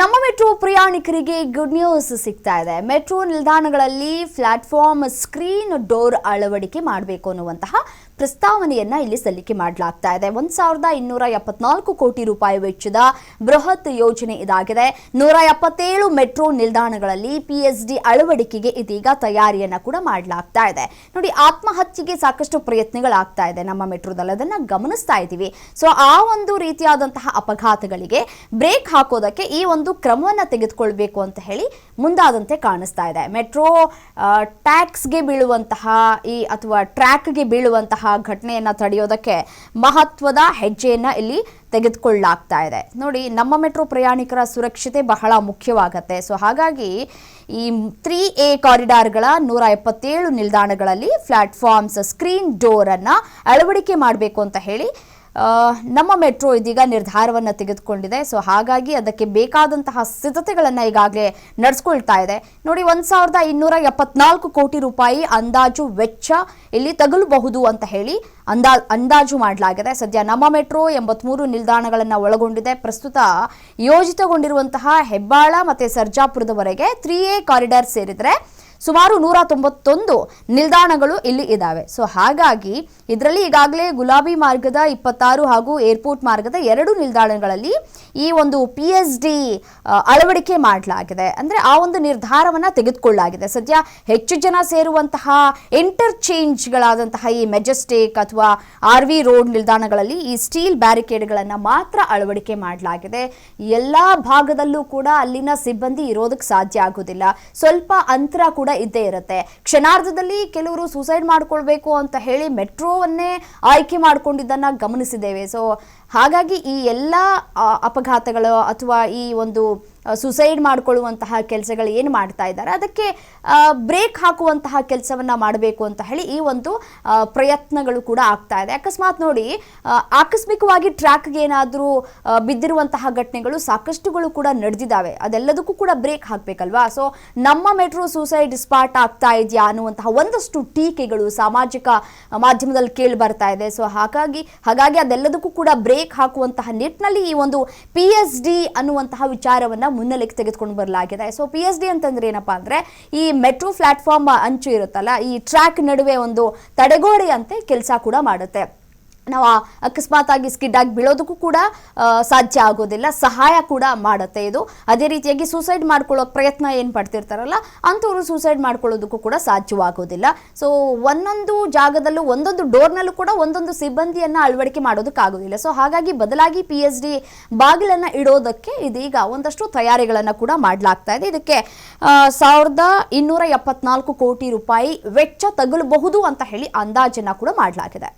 ನಮ್ಮ ಮೆಟ್ರೋ ಪ್ರಯಾಣಿಕರಿಗೆ good news ಸಿಗ್ತಾ ಇದೆ. ಮೆಟ್ರೋ ನಿಲ್ದಾಣಗಳಲ್ಲಿ ಪ್ಲಾಟ್ಫಾರ್ಮ್ ಸ್ಕ್ರೀನ್ ಡೋರ್ ಅಳವಡಿಕೆ ಮಾಡಬೇಕು ಅನ್ನುವಂತಹ ಪ್ರಸ್ತಾವನೆಯನ್ನ ಇಲ್ಲಿ ಸಲ್ಲಿಕೆ ಮಾಡಲಾಗ್ತಾ ಇದೆ. 1274 ಕೋಟಿ ರೂಪಾಯಿ ವೆಚ್ಚದ ಬೃಹತ್ ಯೋಜನೆ ಇದಾಗಿದೆ. 177 ಮೆಟ್ರೋ ನಿಲ್ದಾಣಗಳಲ್ಲಿ ಪಿಎಸ್ಡಿ ಅಳವಡಿಕೆಗೆ ಇದೀಗ ತಯಾರಿಯನ್ನ ಕೂಡ ಮಾಡಲಾಗ್ತಾ ಇದೆ. ನೋಡಿ, ಆತ್ಮಹತ್ಯೆಗೆ ಸಾಕಷ್ಟು ಪ್ರಯತ್ನಗಳಾಗ್ತಾ ಇದೆ ನಮ್ಮ ಮೆಟ್ರೋದಲ್ಲಿ, ಅದನ್ನ ಗಮನಿಸ್ತಾ ಇದ್ದೀವಿ. ಸೊ ಆ ಒಂದು ರೀತಿಯಾದಂತಹ ಅಪಘಾತಗಳಿಗೆ ಬ್ರೇಕ್ ಹಾಕೋದಕ್ಕೆ ಈ ಒಂದು ಕ್ರಮವನ್ನು ತೆಗೆದುಕೊಳ್ಬೇಕು ಅಂತ ಹೇಳಿ ಮುಂದಾದಂತೆ ಕಾಣಿಸ್ತಾ ಇದೆ. ಮೆಟ್ರೋ ಟ್ಯಾಕ್ಸ್ಗೆ ಬೀಳುವಂತಹ ಅಥವಾ ಟ್ರ್ಯಾಕ್ಗೆ ಬೀಳುವಂತಹ ಘಟನೆಯನ್ನ ತಡೆಯೋದಕ್ಕೆ ಮಹತ್ವದ ಹೆಜ್ಜೆಯನ್ನ ಇಲ್ಲಿ ತೆಗೆದುಕೊಳ್ಳಲಾಗ್ತಾ ಇದೆ. ನೋಡಿ, ನಮ್ಮ ಮೆಟ್ರೋ ಪ್ರಯಾಣಿಕರ ಸುರಕ್ಷತೆ ಬಹಳ ಮುಖ್ಯವಾಗುತ್ತೆ. ಸೊ ಹಾಗಾಗಿ ಈ 3A ಕಾರಿಡಾರ್ಗಳ 177 ನಿಲ್ದಾಣಗಳಲ್ಲಿ ಪ್ಲಾಟ್ಫಾರ್ಮ್ಸ್ ಸ್ಕ್ರೀನ್ ಡೋರ್ ಅನ್ನ ಅಳವಡಿಕೆ ಮಾಡಬೇಕು ಅಂತ ಹೇಳಿ ನಮ್ಮ ಮೆಟ್ರೋ ಇದೀಗ ನಿರ್ಧಾರವನ್ನು ತೆಗೆದುಕೊಂಡಿದೆ. ಸೊ ಹಾಗಾಗಿ ಅದಕ್ಕೆ ಬೇಕಾದಂತಹ ಸಿದ್ಧತೆಗಳನ್ನು ಈಗಾಗಲೇ ನಡೆಸ್ಕೊಳ್ತಾ ಇದೆ. ನೋಡಿ, 1274 ಕೋಟಿ ರೂಪಾಯಿ ಅಂದಾಜು ವೆಚ್ಚ ಇಲ್ಲಿ ತಗಲಬಹುದು ಅಂತ ಹೇಳಿ ಅಂದಾಜು ಮಾಡಲಾಗಿದೆ. ಸದ್ಯ ನಮ್ಮ ಮೆಟ್ರೋ 83 ನಿಲ್ದಾಣಗಳನ್ನು ಒಳಗೊಂಡಿದೆ. ಪ್ರಸ್ತುತ ಯೋಜಿತಗೊಂಡಿರುವಂತಹ ಹೆಬ್ಬಾಳ ಮತ್ತು ಸರ್ಜಾಪುರದವರೆಗೆ 3A ಕಾರಿಡಾರ್ ಸೇರಿದರೆ ಸುಮಾರು 191 ನಿಲ್ದಾಣಗಳು ಇಲ್ಲಿ ಇದ್ದಾವೆ. ಸೊ ಹಾಗಾಗಿ ಇದರಲ್ಲಿ ಈಗಾಗಲೇ ಗುಲಾಬಿ ಮಾರ್ಗದ 26 ಹಾಗೂ ಏರ್ಪೋರ್ಟ್ ಮಾರ್ಗದ 2 ನಿಲ್ದಾಣಗಳಲ್ಲಿ ಈ ಒಂದು PSD ಅಳವಡಿಕೆ ಮಾಡಲಾಗಿದೆ. ಅಂದರೆ ಆ ಒಂದು ನಿರ್ಧಾರವನ್ನು ತೆಗೆದುಕೊಳ್ಳಲಾಗಿದೆ. ಸದ್ಯ ಹೆಚ್ಚು ಜನ ಸೇರುವಂತಹ ಇಂಟರ್ಚೇಂಜ್ಗಳಾದಂತಹ ಈ ಮೆಜೆಸ್ಟಿಕ್ ಅಥವಾ RV ರೋಡ್ ನಿಲ್ದಾಣಗಳಲ್ಲಿ ಈ ಸ್ಟೀಲ್ ಬ್ಯಾರಿಕೇಡ್ಗಳನ್ನು ಮಾತ್ರ ಅಳವಡಿಕೆ ಮಾಡಲಾಗಿದೆ. ಎಲ್ಲ ಭಾಗದಲ್ಲೂ ಕೂಡ ಅಲ್ಲಿನ ಸಿಬ್ಬಂದಿ ಇರೋದಕ್ಕೆ ಸಾಧ್ಯ ಆಗೋದಿಲ್ಲ. ಸ್ವಲ್ಪ ಅಂತರ ಕೂಡ ಇದ್ದೇ ಇರುತ್ತೆ. ಕ್ಷಣಾರ್ಧದಲ್ಲಿ ಕೆಲವರು ಸೂಸೈಡ್ ಮಾಡ್ಕೊಳ್ಬೇಕು ಅಂತ ಹೇಳಿ ಮೆಟ್ರೋವನ್ನೇ ಆಯ್ಕೆ ಮಾಡಿಕೊಂಡಿದ್ದನ್ನ ಗಮನಿಸಿದ್ದೇವೆ. ಸೊ ಹಾಗಾಗಿ ಈ ಎಲ್ಲ ಅಪಘಾತಗಳು ಅಥವಾ ಈ ಒಂದು ಸುಸೈಡ್ ಮಾಡಿಕೊಳ್ಳುವಂತಹ ಕೆಲಸಗಳು ಏನು ಮಾಡ್ತಾ ಇದ್ದಾರೆ ಅದಕ್ಕೆ ಬ್ರೇಕ್ ಹಾಕುವಂತಹ ಕೆಲಸವನ್ನ ಮಾಡಬೇಕು ಅಂತ ಹೇಳಿ ಈ ಒಂದು ಪ್ರಯತ್ನಗಳು ಕೂಡ ಆಗ್ತಾ ಇದೆ. ಅಕಸ್ಮಾತ್ ನೋಡಿ, ಆಕಸ್ಮಿಕವಾಗಿ ಟ್ರ್ಯಾಕ್ಗೆ ಏನಾದರೂ ಬಿದ್ದಿರುವಂತಹ ಘಟನೆಗಳು ಸಾಕಷ್ಟುಗಳು ಕೂಡ ನಡೆದಿದ್ದಾವೆ. ಅದೆಲ್ಲದಕ್ಕೂ ಕೂಡ ಬ್ರೇಕ್ ಹಾಕಬೇಕಲ್ವಾ. ಸೊ ನಮ್ಮ ಮೆಟ್ರೋ ಸೂಸೈಡ್ ಸ್ಪಾಟ್ ಆಗ್ತಾ ಇದೆಯಾ ಅನ್ನುವಂತಹ ಒಂದಷ್ಟು ಟೀಕೆಗಳು ಸಾಮಾಜಿಕ ಮಾಧ್ಯಮದಲ್ಲಿ ಕೇಳಿ ಬರ್ತಾ ಇದೆ. ಸೊ ಹಾಗಾಗಿ ಅದೆಲ್ಲದಕ್ಕೂ ಕೂಡ ಬ್ರೇಕ್ ಹಾಕುವಂತಹ ನಿಟ್ಟಿನಲ್ಲಿ ಈ ಒಂದು PSD ಅನ್ನುವಂತಹ ವಿಚಾರವನ್ನ ಮುನ್ನೆಲೆಗೆ ತೆಗೆದುಕೊಂಡು ಬರಲಾಗಿದೆ. ಸೊ PSD ಅಂತಂದ್ರೆ ಏನಪ್ಪಾ ಅಂದ್ರೆ, ಈ ಮೆಟ್ರೋ ಪ್ಲಾಟ್ಫಾರ್ಮ್ ಅಂಚು ಇರುತ್ತಲ್ಲ, ಈ ಟ್ರ್ಯಾಕ್ ನಡುವೆ ಒಂದು ತಡೆಗೋಡೆಯಂತೆ ಕೆಲಸ ಕೂಡ ಮಾಡುತ್ತೆ. ನಾವು ಅಕಸ್ಮಾತ್ ಆಗಿ ಸ್ಕಿಡ್ ಆಗಿ ಬೀಳೋದಕ್ಕೂ ಕೂಡ ಸಾಧ್ಯ ಆಗೋದಿಲ್ಲ, ಸಹಾಯ ಕೂಡ ಮಾಡುತ್ತೆ ಇದು. ಅದೇ ರೀತಿಯಾಗಿ ಸೂಸೈಡ್ ಮಾಡ್ಕೊಳ್ಳೋ ಪ್ರಯತ್ನ ಏನು ಪಡ್ತಿರ್ತಾರಲ್ಲ ಅಂಥವ್ರು ಸೂಸೈಡ್ ಮಾಡ್ಕೊಳ್ಳೋದಕ್ಕೂ ಕೂಡ ಸಾಧ್ಯವಾಗೋದಿಲ್ಲ. ಸೊ ಒಂದೊಂದು ಜಾಗದಲ್ಲೂ ಒಂದೊಂದು ಡೋರ್ನಲ್ಲೂ ಕೂಡ ಒಂದೊಂದು ಸಿಬ್ಬಂದಿಯನ್ನು ಅಳವಡಿಕೆ ಮಾಡೋದಕ್ಕಾಗೋದಿಲ್ಲ. ಸೊ ಹಾಗಾಗಿ ಬದಲಾಗಿ PSD ಬಾಗಿಲನ್ನು ಇಡೋದಕ್ಕೆ ಇದೀಗ ಒಂದಷ್ಟು ತಯಾರಿಗಳನ್ನು ಕೂಡ ಮಾಡಲಾಗ್ತಾ ಇದೆ. ಇದಕ್ಕೆ 1274 ಕೋಟಿ ರೂಪಾಯಿ ವೆಚ್ಚ ತಗಲಬಹುದು ಅಂತ ಹೇಳಿ ಅಂದಾಜನ್ನು ಕೂಡ ಮಾಡಲಾಗಿದೆ.